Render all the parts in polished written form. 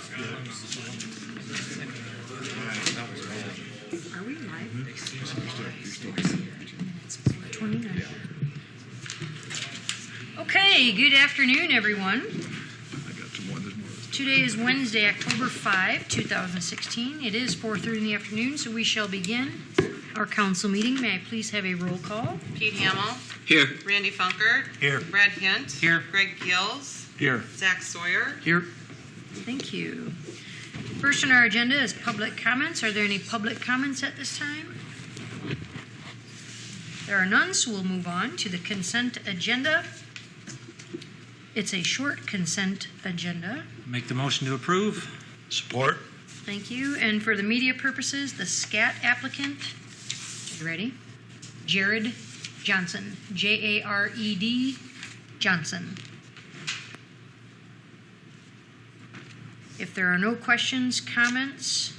Are we live? Mm-hmm. 29. Okay, good afternoon, everyone. I got some more. There's more. Today is Wednesday, October 5, 2016. It is 4:30 in the afternoon, so we shall begin our council meeting. May I please have a roll call? Pete Hamill. Here. Randy Funkert. Here. Brad Hint. Here. Greg Gills. Here. Zach Sawyer. Here. Thank you. First on our agenda is public comments. Are there any public comments at this time? There are none, so we'll move on to the consent agenda. It's a short consent agenda. Make the motion to approve. Support. Thank you. And for the media purposes, the SCAT applicant, you ready? Jared Johnson, Jared Johnson. If there are no questions, comments,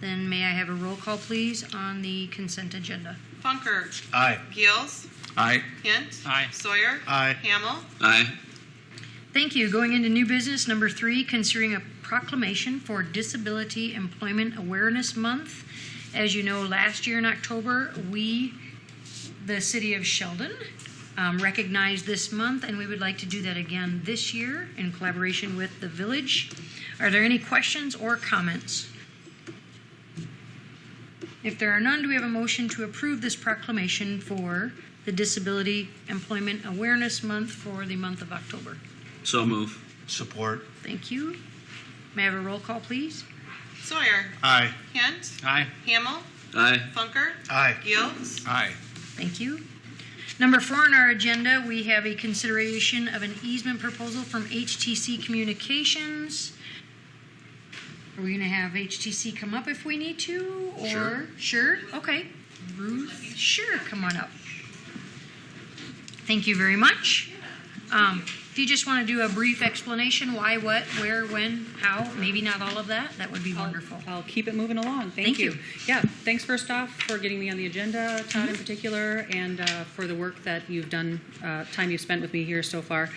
then may I have a roll call, please, on the consent agenda? Funkert. Aye. Gills. Aye. Hint. Aye. Sawyer. Aye. Hamill. Aye. Thank you. Going into new business, number 3, considering a proclamation for Disability Employment Awareness Month. As you know, last year in October, we, the city of Sheldon, recognized this month, and we would like to do that again this year in collaboration with the village. Are there any questions or comments? If there are none, do we have a motion to approve this proclamation for the Disability Employment Awareness Month for the month of October? So move. Support. Thank you. May I have a roll call, please? Sawyer. Aye. Hint. Aye. Hamill. Aye. Funkert. Aye. Gills. Aye. Thank you. Number 4 on our agenda, we have a consideration of an easement proposal from HTC Communications. Are we going to have HTC come up if we need to? Or Sure. Sure? Okay. Ruth, sure, come on up. Thank you very much. If you just want to do a brief explanation, why, what, where, when, how, maybe not all of that, that would be wonderful. I'll keep it moving along. Thank you. Yeah, thanks first off for getting me on the agenda, Todd in particular, and for the work that you've done, time you've spent with me here so far.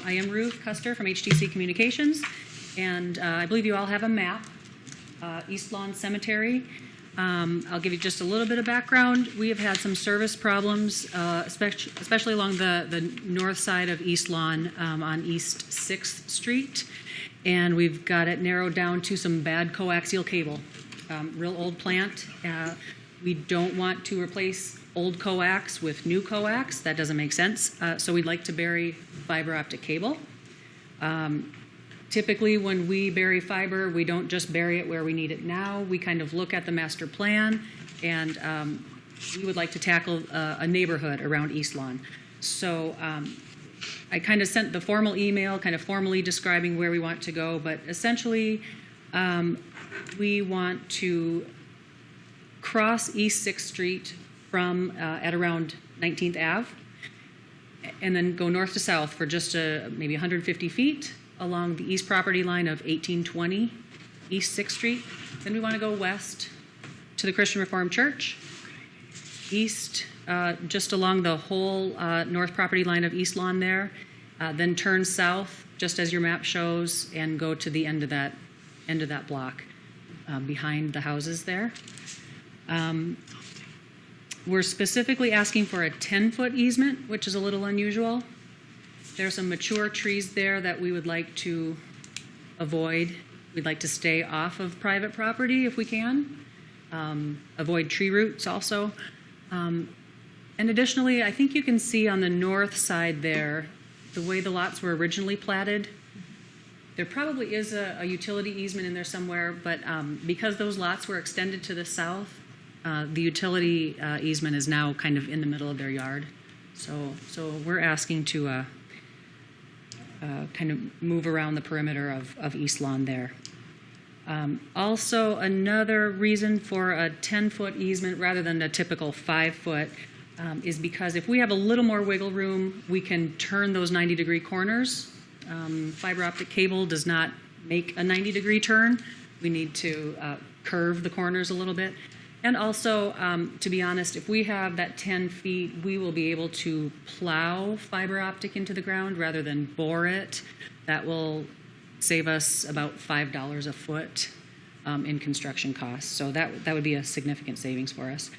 I am Ruth Custer from HTC Communications, and I believe you all have a map, East Lawn Cemetery. I'll give you just a little bit of background. We have had some service problems, especially along the north side of East Lawn on East 6th Street. And we've got it narrowed down to some bad coaxial cable. Real old plant. We don't want to replace old coax with new coax. That doesn't make sense. So we'd like to bury fiber optic cable. Typically, when we bury fiber, we don't just bury it where we need it now. We kind of look at the master plan, and we would like to tackle a neighborhood around East Lawn. So I kind of sent the formal email, kind of formally describing where we want to go, but essentially we want to cross East 6th Street from at around 19th Ave, and then go north to south for just maybe 150 feet, along the east property line of 1820 East 6th Street. Then we want to go west to the Christian Reformed Church, east just along the whole north property line of East Lawn there, then turn south just as your map shows and go to the end of that block behind the houses there. We're specifically asking for a 10-foot easement, which is a little unusual. There are some mature trees there that we would like to avoid. We'd like to stay off of private property if we can. Avoid tree roots also. And additionally, I think you can see on the north side there, the way the lots were originally platted, there probably is a utility easement in there somewhere, but because those lots were extended to the south, the utility easement is now kind of in the middle of their yard. So we're asking to kind of move around the perimeter of East Lawn there. Also, another reason for a 10-foot easement rather than a typical 5-foot is because if we have a little more wiggle room, we can turn those 90-degree corners. Fiber optic cable does not make a 90-degree turn. We need to curve the corners a little bit. And also, to be honest, if we have that 10 feet, we will be able to plow fiber optic into the ground rather than bore it. That will save us about $5 a foot in construction costs. So that would be a significant savings for us.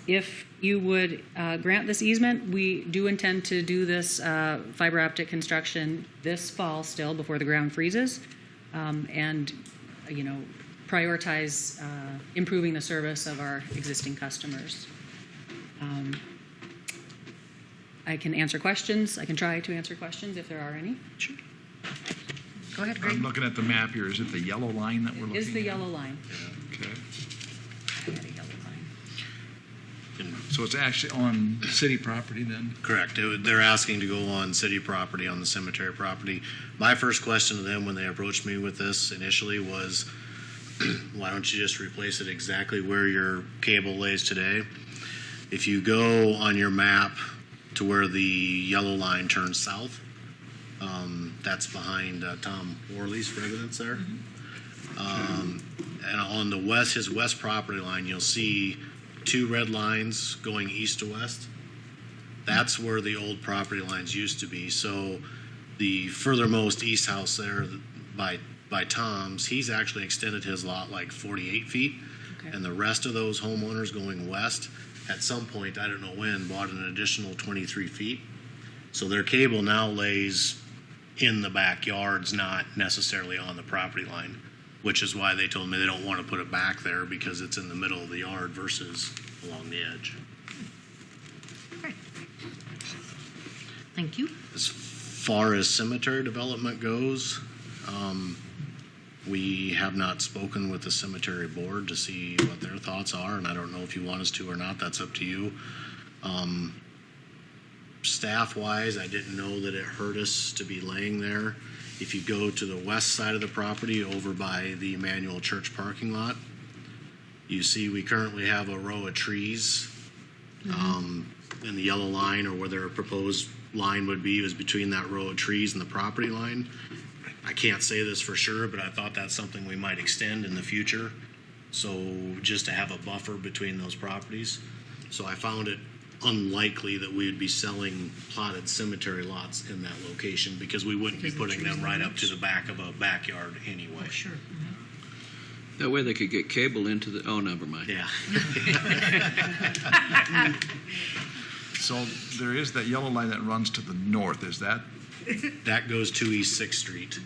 If you would grant this easement, we do intend to do this fiber optic construction this fall still before the ground freezes, and prioritize improving the service of our existing customers. I can answer questions. I can try to answer questions if there are any. Sure. Go ahead, Greg. I'm looking at the map here. Is it the yellow line that we're looking at? Is the yellow line. Okay. I had a yellow line. So it's actually on city property then? Correct. They're asking to go on city property, on the cemetery property. My first question to them when they approached me with this initially was, why don't you just replace it exactly where your cable lays today? If you go on your map to where the yellow line turns south, that's behind Tom Worley's residence there. And on the west, his west property line, you'll see 2 red lines going east to west. That's where the old property lines used to be. So the furthermost east house there by Tom's, he's actually extended his lot like 48 feet. Okay. And the rest of those homeowners going west, at some point, I don't know when, bought an additional 23 feet. So their cable now lays in the backyards, not necessarily on the property line, which is why they told me they don't want to put it back there because it's in the middle of the yard versus along the edge. Okay. Thank you. As far as cemetery development goes, we have not spoken with the cemetery board to see what their thoughts are, and I don't know if you want us to or not. That's up to you. Staff-wise, I didn't know that it hurt us to be laying there. If you go to the west side of the property over by the Emmanuel Church parking lot, you see we currently have a row of trees in the yellow line, or where their proposed line would be, is between that row of trees and the property line. I can't say this for sure, but I thought that's something we might extend in the future. So just to have a buffer between those properties. So I found it unlikely that we would be selling plotted cemetery lots in that location because we wouldn't be putting them right up to the back of a backyard anyway. Oh, sure. That way they could get cable into the, oh, never mind. Yeah. So there is that yellow line that runs to the north. Is that That goes to East 6th Street.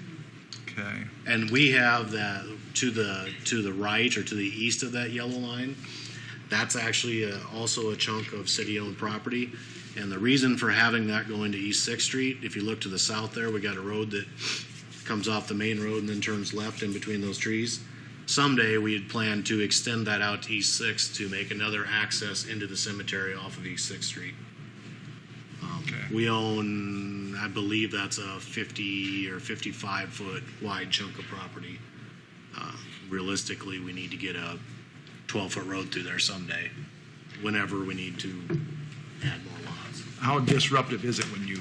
okay? And we have that to the right or to the east of that yellow line. That's actually also a chunk of city-owned property. And the reason for having that going to East 6th Street, if you look to the south there, we got a road that comes off the main road and then turns left in between those trees. Someday we had planned to extend that out to East 6th to make another access into the cemetery off of East 6th Street. Okay. We own, I believe that's a 50 or 55 foot wide chunk of property. Realistically, we need to get a 12-foot road through there someday, whenever we need to add more lots. How disruptive is it when you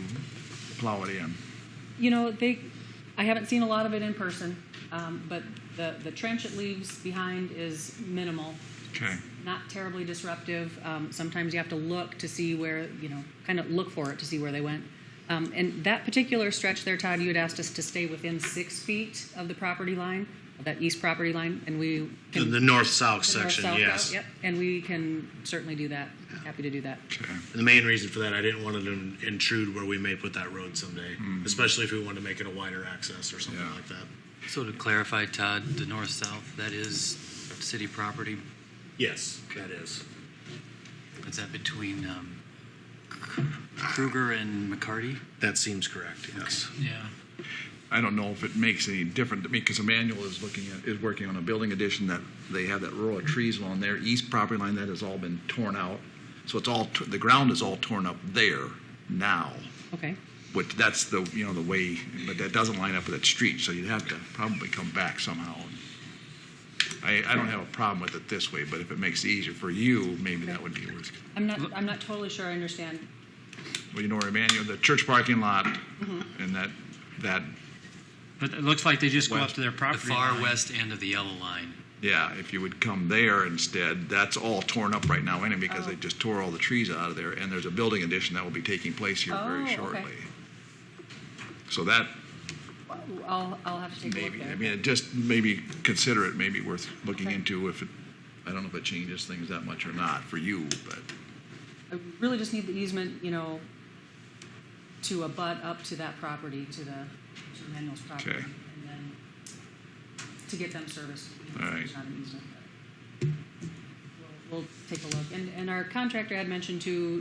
plow it in? You know, I haven't seen a lot of it in person, but the trench it leaves behind is minimal. Okay. Not terribly disruptive. Sometimes you have to look to see where, kind of look for it to see where they went. And that particular stretch there, Todd, you had asked us to stay within 6 feet of the property line, of that east property line, and we can... The north-south the section, north-south yes. route, yep, and we can certainly do that. Happy to do that. Okay. And the main reason for that, I didn't want it to intrude where we may put that road someday, especially if we wanted to make it a wider access or something Yeah. like that. So to clarify, Todd, the north-south, that is city property? Yes, that is. Is that between Kruger and McCarty? That seems correct, yes. Yeah. I don't know if it makes any difference to me because Emmanuel is working on a building addition that they have that row of trees along their east property line that has all been torn out. So it's all the ground is all torn up there now. Okay. Which that's the the way, but that doesn't line up with that street. So you'd have to probably come back somehow. I don't have a problem with it this way, but if it makes it easier for you, maybe that would be worth. I'm not totally sure I understand. Well, where Emmanuel, the church parking lot, and that. But it looks like they just go up West. to their The property far line. west end of the yellow line. Yeah, if you would come there instead, that's all torn up right now anyway because Oh. they just tore all the trees out of there, and there's a building addition that will be taking place here Oh, very okay. shortly. So that I'll have to take a look maybe, there. I mean, it just maybe consider it maybe worth looking Okay. into if it, I don't know if it changes things that much or not for you, but, I really just need the easement, to abut up to that property, to the Manuel's property. Okay. And then to get them serviced. All right. It's not an easement. but We'll take a look. And our contractor had mentioned too,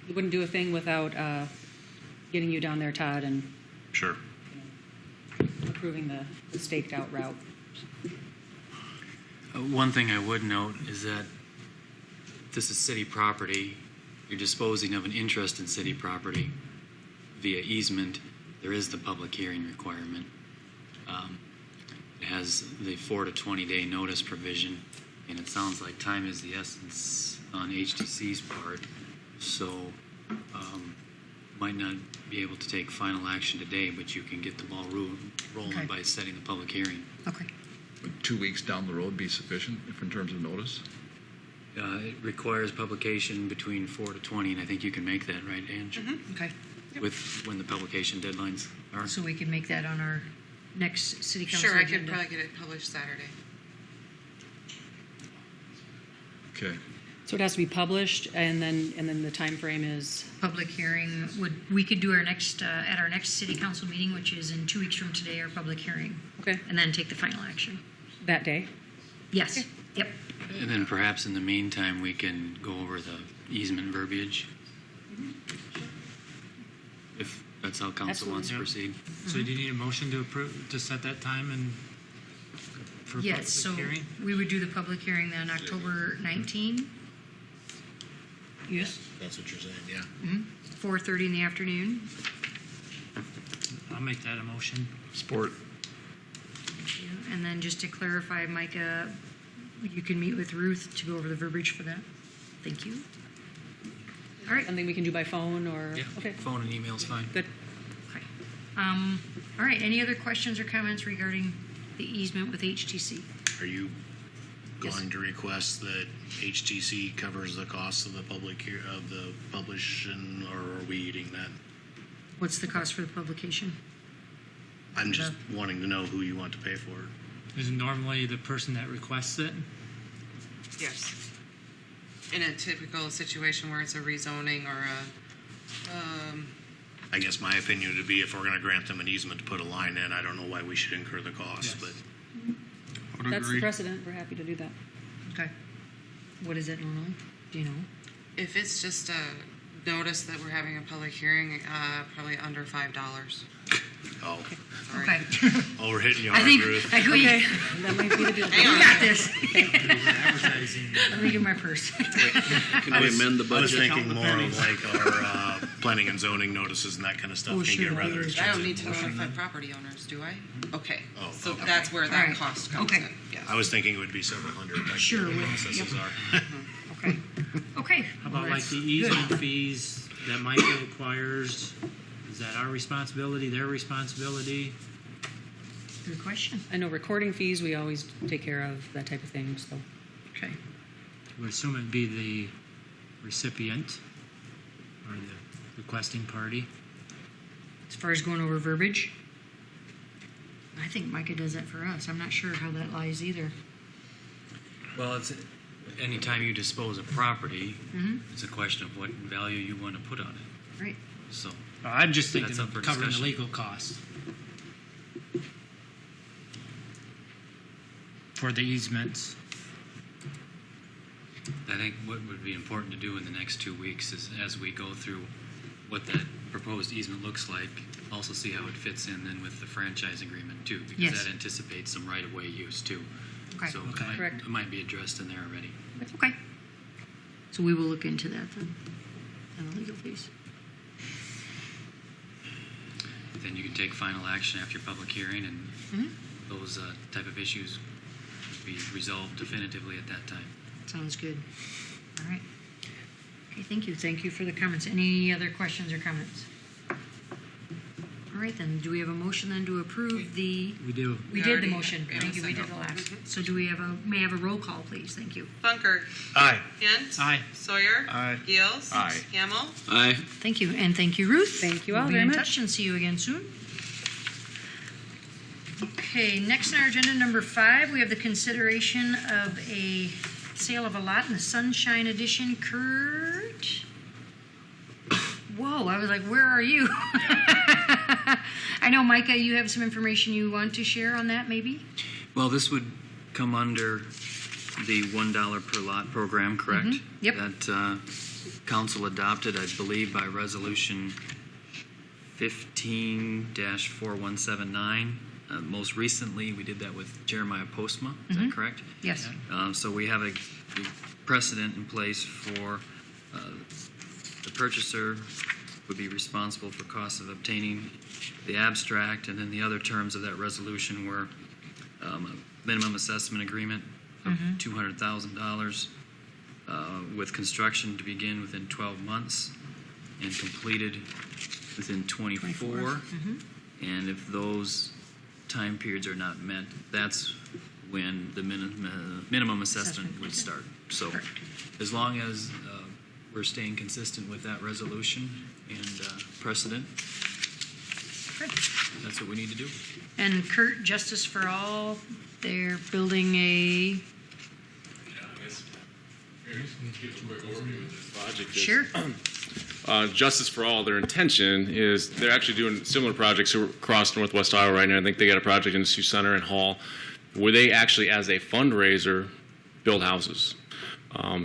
he wouldn't do a thing without getting you down there, Todd, and Sure. approving the staked out route. One thing I would note is that this is city property. You're disposing of an interest in city property via easement. There is the public hearing requirement. It has the 4 to 20 day notice provision, and it sounds like time is the essence on HTC's part. So, might not be able to take final action today, but you can get the ball rolling Okay. by setting the public hearing. Okay. would 2 weeks down the road be sufficient in terms of notice? It requires publication between 4 to 20, and I think you can make that, right, Ange? Okay. With when the publication deadlines are. So we can make that on our next city council Sure, I could agenda. probably get it published Saturday. Okay. So it has to be published, and then the time frame is, Public hearing, we could do our next, at our next city council meeting, which is in 2 weeks from today, our public hearing, okay, and then take the final action. that day. Yes, yep. And then perhaps in the meantime, we can go over the easement verbiage. If that's how council wants to proceed. So do you need a motion to approve, to set that time and for public Yes, so hearing? we would do the public hearing then October 19. Yes, That's what you're saying, yeah. 4:30 in the afternoon. I'll make that a motion. Sport. Thank you. And then just to clarify, Micah, you can meet with Ruth to go over the verbiage for that. Thank you. All right. Something we can do by phone or, Yeah, okay, phone and email's fine. good. Okay. All right, any other questions or comments regarding the easement with HTC? Are you Yes. going to request that HTC covers the cost of the of the publishing, or are we eating that? What's the cost for the publication? I'm just wanting to know who you want to pay for it. Is it normally the person that requests it? Yes. In a typical situation where it's a rezoning or I guess my opinion would be if we're going to grant them an easement to put a line in, I don't know why we should incur the cost, Yes. but That's the precedent, we're happy to do that. Okay. What is it normally? Do you know? if it's just a notice that we're having a public hearing, probably under $5. oh, Sorry. Okay. oh, we're hitting you I hard, think, Ruth. I agree. That might be the deal. Hang You on. got this. Advertising. Let me get my purse. Can we amend the I was budget? thinking more of like our planning and zoning notices and that kind of stuff Oh, can sure, get rather that is- expensive. I don't need to notify property owners, do I? Okay. Oh, So okay. that's where All that right. cost comes Okay. in. Yes. I was thinking it would be several hundred. Like Sure, the with- processes yep. are. Okay. Okay. How Well, about like that's the good. easement fees that Micah acquires? Is that our responsibility, their responsibility? Good question. I know recording fees, we always take care of that type of thing, so. Okay. I would assume it'd be the recipient or the requesting party. As far as going over verbiage, I think Micah does that for us. I'm not sure how that lies either. Well, it's anytime you dispose of property, Mm-hmm. it's a question of what value you want to put on it. Right. So I'm just thinking That's up of for covering the discussion. legal costs for the easements. I think what would be important to do in the next 2 weeks is, as we go through what that proposed easement looks like, also see how it fits in then with the franchise agreement too, because Yes. that anticipates some right-of-way use too. Okay. So Okay. Correct. it might be addressed in there already. Okay. So we will look into that then, and the legal fees. Then you can take final action after your public hearing, and those type of issues be resolved definitively at that time. Sounds good. All right. Okay, thank you. Thank you for the comments. Any other questions or comments? All right, then, do we have a motion then to approve the, We do. we We did the already- motion. we Thank you, we did second. the last. So do we have may I have a roll call, please? Thank you. Funkert. Aye. Hint. Aye. Sawyer. Aye. Gales. Aye. Hamel. Aye. Thank you, and thank you, Ruth. Thank you all We'll be very in much. touch and see you again soon. Okay, next on our agenda, number 5, we have the consideration of a sale of a lot in the Sunshine Edition. Kurt? Whoa, I was like, where are you? I know, Micah, you have some information you want to share on that, maybe? Well, this would come under the $1 per lot program, correct? Yep. That council adopted, I believe, by resolution 15-4179. Most recently, we did that with Jeremiah Postma. Is that correct? Yes. So we have a precedent in place for the purchaser would be responsible for costs of obtaining the abstract, and then the other terms of that resolution were a minimum assessment agreement of $200,000 with construction to begin within 12 months and completed within 24. And if those time periods are not met, that's when the minimum assessment would start. So as long as we're staying consistent with that resolution and precedent, that's what we need to do. And Kurt, Justice for All, they're building a... Project is, Sure. Justice for All, their intention is they're actually doing similar projects across Northwest Iowa right now. I think they got a project in the Sioux Center and Hall where they actually, as a fundraiser, build houses.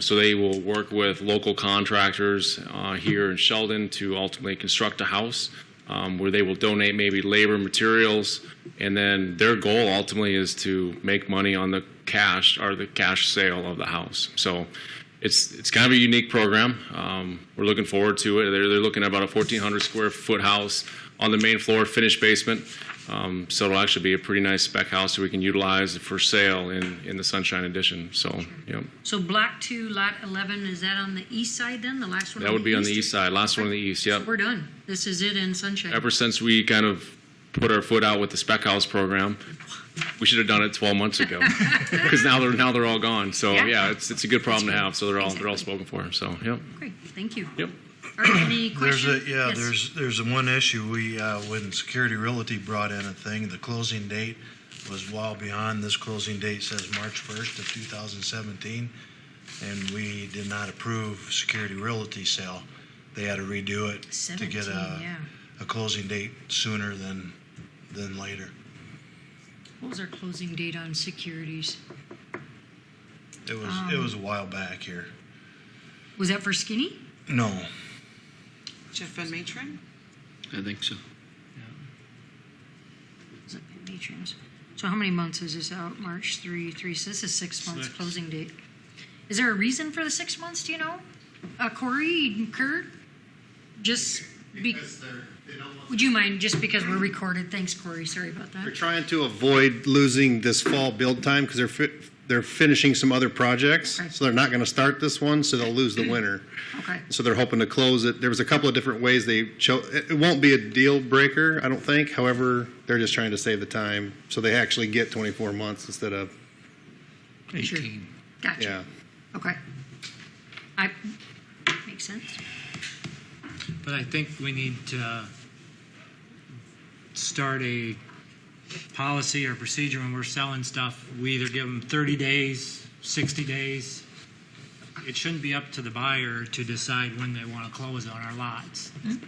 So they will work with local contractors here in Sheldon to ultimately construct a house where they will donate maybe labor, materials, and then their goal ultimately is to make money on the cash or the cash sale of the house. So it's kind of a unique program. We're looking forward to it. They're looking at about a 1,400 square foot house on the main floor, finished basement. So it'll actually be a pretty nice spec house that we can utilize for sale in the Sunshine Edition. So, yep. So Block 2, Lot 11, is that on the east side then? The last one? That would be on the east side, last one on the east, yep. So we're done. This is it in Sunshine. Ever since we kind of put our foot out with the spec house program, we should have done it 12 months ago because now they're all gone. So yeah, it's a good problem to have. So they're all spoken for. So yep. Great, thank you. Yep. All right, any questions? There's a one issue. When Security Realty brought in a thing, the closing date was well beyond. This closing date says March 1st of 2017, and we did not approve Security Realty sale. They had to redo it to get a closing date sooner than later. What was our closing date on securities? It was a while back here. Was that for Skinny? No. Jeff Van Matron? I think so. Was it Matrons? So how many months is this out? March 3. So this is 6 months closing date. Is there a reason for the 6 months? Do you know? Corey and Kurt? Would you mind, just because we're recorded? Thanks, Corey. Sorry about that. We're trying to avoid losing this fall build time because they're finishing some other projects, so they're not going to start this one, so they'll lose the winter. Okay. So they're hoping to close it. There was a couple of different ways they chose. It won't be a deal breaker, I don't think. However, they're just trying to save the time, so they actually get 24 months instead of 18. Sure. Gotcha. Yeah. Okay. Makes sense. But I think we need to start a policy or procedure when we're selling stuff. We either give them 30 days, 60 days. It shouldn't be up to the buyer to decide when they want to close on our lots. I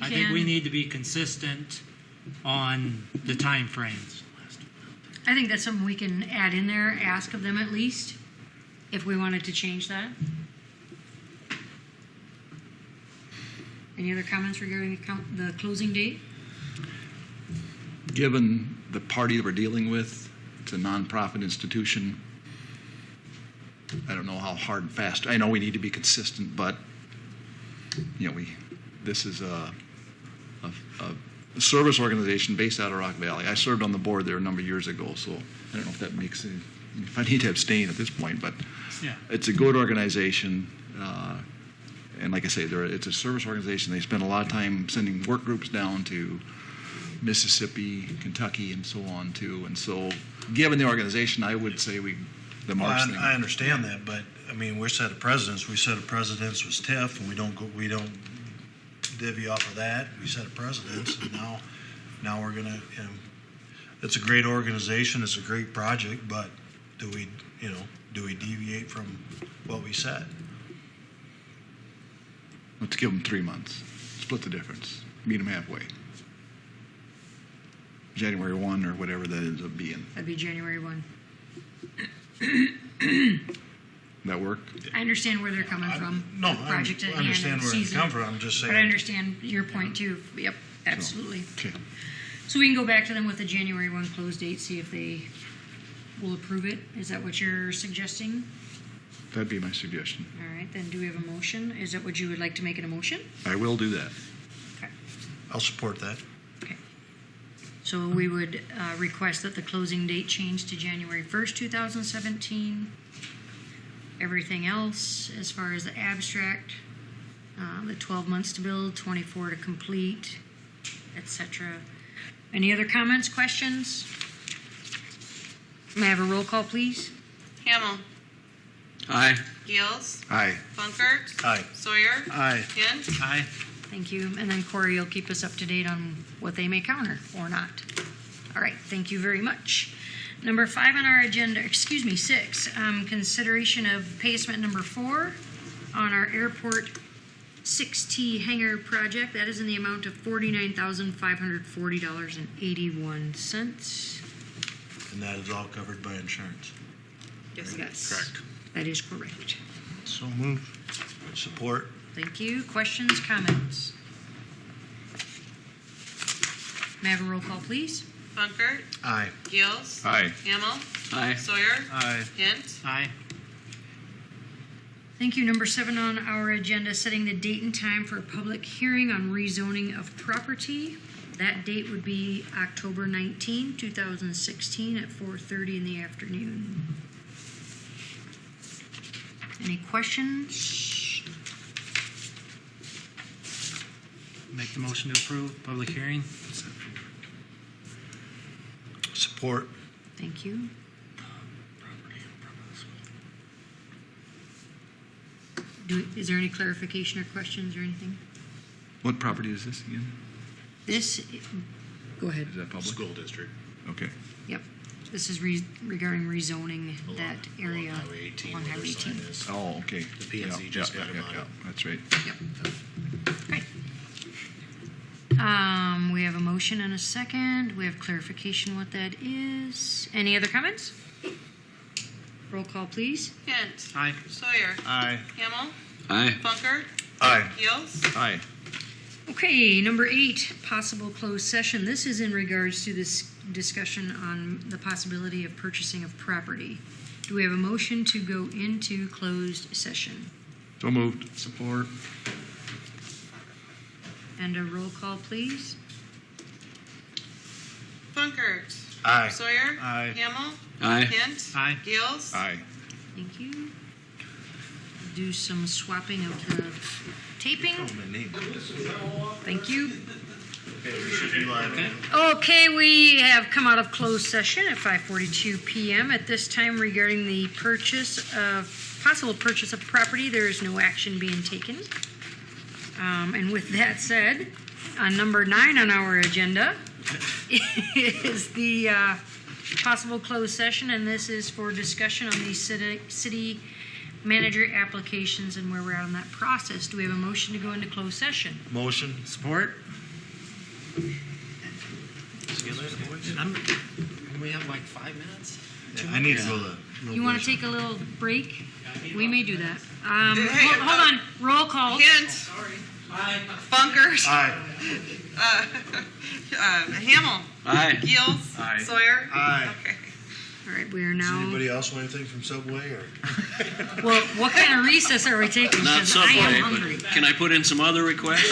think we need to be consistent on the time frames. I think that's something we can add in there, ask of them at least, if we wanted to change that. Any other comments regarding the closing date? Given the party that we're dealing with, it's a nonprofit institution. I don't know how hard and fast. I know we need to be consistent, but this is a service organization based out of Rock Valley. I served on the board there a number of years ago, so I don't know if that makes it. If I need to abstain at this point, but it's a good organization. And like I say, it's a service organization. They spend a lot of time sending work groups down to Mississippi, Kentucky, and so on too. And so, given the organization, I would say the March thing. I understand that, but I mean, we're set of presidents. We set of presidents with TIF, and we don't divvy off of that. We set of presidents, and now we're gonna. it's a great organization, it's a great project, but do we deviate from what we said? Let's give them 3 months. Split the difference. Meet them halfway. January 1 or whatever that ends up being. That'd be January 1. That work? I understand where they're coming from. No, the I project at hand understand and where they season. come from, I'm just But I saying. understand your point too. Yep, absolutely. Okay. So we can go back to them with the January 1 close date, see if they will approve it. Is that what you're suggesting? That'd be my suggestion. All right, then do we have a motion? Is that what you would like to make it a motion? I will do that. Okay. I'll support that. Okay. So we would request that the closing date change to January 1st, 2017. Everything else, as far as the abstract, the 12 months to build, 24 to complete, etc. Any other comments, questions? May I have a roll call, please? Hamel. Aye. Gills. Aye. Funkert. Aye. Sawyer. Aye. Hint. Aye. Thank you. And then Corey, you'll keep us up to date on what they may counter or not. All right, thank you very much. Number 5 on our agenda, 6, consideration of pay estimate number 4 on our airport 6T hangar project. That is in the amount of $49,540.81. And that is all covered by insurance. Yes. Correct. That is correct. So moved. Support. Thank you. Questions, comments? May I have a roll call, please? Funkert. Aye. Gills. Aye. Hamel. Aye. Sawyer. Aye. Hint. Aye. Thank you. Number 7 on our agenda, setting the date and time for a public hearing on rezoning of property. That date would be October 19, 2016 at 4:30 in the afternoon. Any questions? Make the motion to approve public hearing. Support. Thank you. Is there any clarification or questions or anything? What property is this again? This, go ahead. Is that public? School district. Okay. Yep. This is regarding rezoning that area Along Highway 18, along where Highway their sign 18. is. Oh, okay. The P&Z just met about it. That's right. Yep. Great. We have a motion and a second. We have clarification what that is. Any other comments? Roll call, please. Hint. Aye. Sawyer. Aye. Hamel. Aye. Funkert. Aye. Gills. Aye. Okay, number 8, possible closed session. This is in regards to this discussion on the possibility of purchasing of property. Do we have a motion to go into closed session? So moved. Support. And a roll call, please. Funkert. Aye. Sawyer. Aye. Hamel. Aye. Hint. Aye. Gills. Aye. Thank you. Do some swapping of the taping. Thank you. Okay, we have come out of closed session at 5:42 p.m. At this time, regarding the possible purchase of property, there is no action being taken. And with that said, on number 9 on our agenda is the possible closed session, and this is for discussion on the city manager applications and where we're at on that process. Do we have a motion to go into closed session? Motion. Support. We have like 5 minutes. I need to go to. You want to take a little break? We may do that. Hold on. Roll call. Hint. Funkert. Aye. Hamel. Aye. Gills. Aye. Sawyer. Aye. Okay. All right, we are Does now. anybody else want anything from Subway or? Well, what kind of recess are we taking? Not Because I Subway, am hungry. but can I put in some other requests?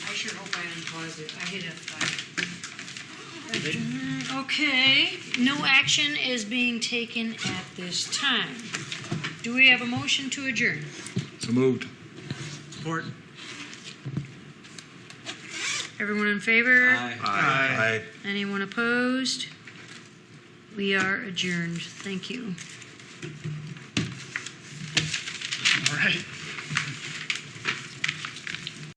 I sure hope I unpaused it. I hit F5. Okay, no action is being taken at this time. Do we have a motion to adjourn? So moved. Support. Everyone in favor? Aye. Aye. Anyone opposed? We are adjourned. Thank you. All right.